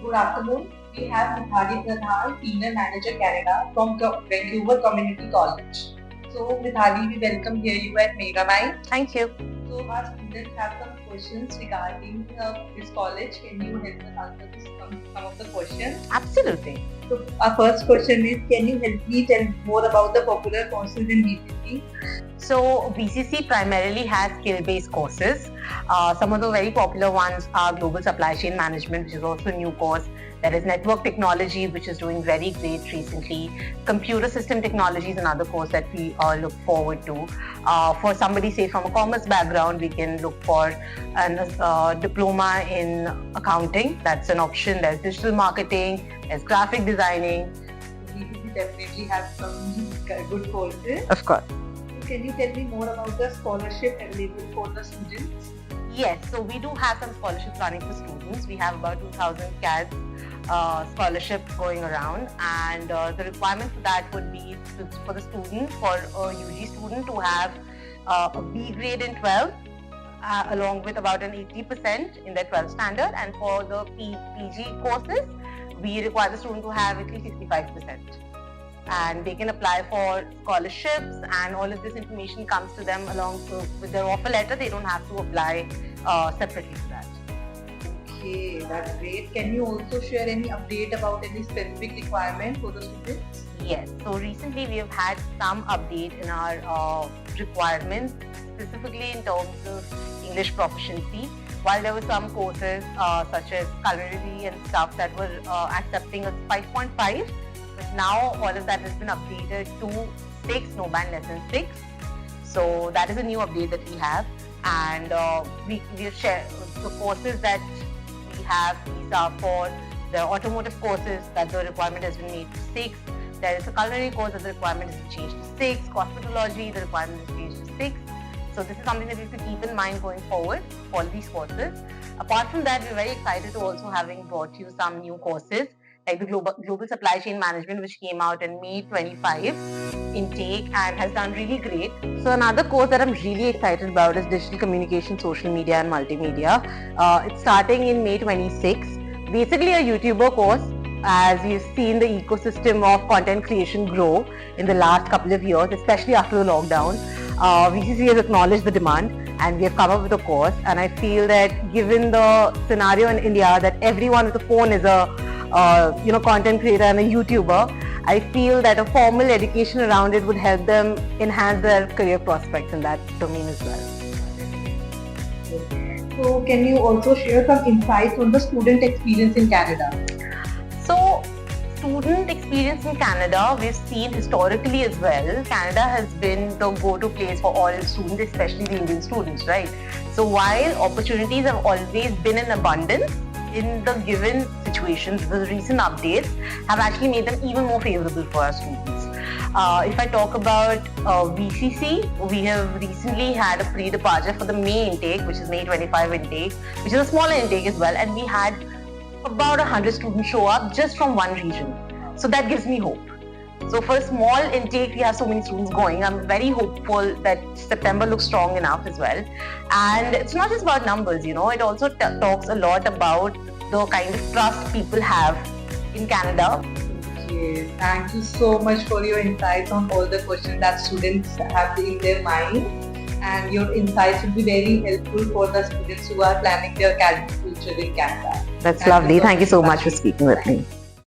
Good afternoon. We have Mithali Pradhan, Senior Manager Canada from Vancouver Community College. So Mithali, we welcome you at Megamind. Thank you. So our students have some questions regarding this college. Can you help us answer some of the questions? Absolutely. So our first question is, can you help me tell more about the popular courses in VCC? So VCC primarily has skill-based courses. Some of the very popular ones are Global Supply Chain Management, which is also a new course. There is Network Technology, which is doing very great recently. Computer System Technology is another course that we look forward to. For somebody, say, from a commerce background, we can look for a diploma in accounting. That's an option. There's digital marketing, there's graphic designing. VCC definitely have some good courses. Of course. Can you tell me more about the scholarship available for the students? Yes, so we do have some scholarships running for students. We have about 2,000 CAD scholarship going around, and the requirement for that would be for the student, for a UG student to have a B grade in 12, along with about an 80% in their 12th standard, and for the PG courses, we require the student to have at least 65%. And they can apply for scholarships, and all of this information comes to them along with their offer letter. They don't have to apply separately for that. Okay, that's great. Can you also share any update about any specific requirement for the students? Yes, so recently we have had some update in our requirements, specifically in terms of English proficiency. While there were some courses such as culinary and stuff that were accepting a 5.5, but now all of that has been updated to 6, no band less than 6. So that is a new update that we have, and we share the courses that we have. These are for the automotive courses that the requirement has been made to 6. There is a culinary course that the requirement has been changed to 6. Hospitality, the requirement is changed to 6. So this is something that we have to keep in mind going forward for all these courses. Apart from that, we're very excited to also having brought you some new courses like the Global Supply Chain Management, which came out in May 25 intake and has done really great. So another course that I'm really excited about is Digital Communication, Social Media and Multimedia. It's starting in May 26. Basically a YouTuber course, as we've seen the ecosystem of content creation grow in the last couple of years, especially after the lockdown. VCC has acknowledged the demand and we have come up with a course, and I feel that given the scenario in India that everyone with a phone is a content creator and a YouTuber, I feel that a formal education around it would help them enhance their career prospects in that domain as well. So can you also share some insights on the student experience in Canada? So student experience in Canada, we've seen historically as well, Canada has been the go-to place for all students, especially the Indian students, right? So while opportunities have always been in abundance, in the given situations, the recent updates have actually made them even more favorable for our students. If I talk about VCC, we have recently had a pre-departure for the May intake, which is May 25 intake, which is a smaller intake as well, and we had about 100 students show up just from one region. So that gives me hope. So for a small intake, we have so many students going. I'm very hopeful that September looks strong enough as well. And it's not just about numbers, it also talks a lot about the kind of trust people have in Canada. Okay, thank you so much for your insights on all the questions that students have in their mind. And your insights will be very helpful for the students who are planning their academic future in Canada. That's lovely. Thank you so much for speaking with me.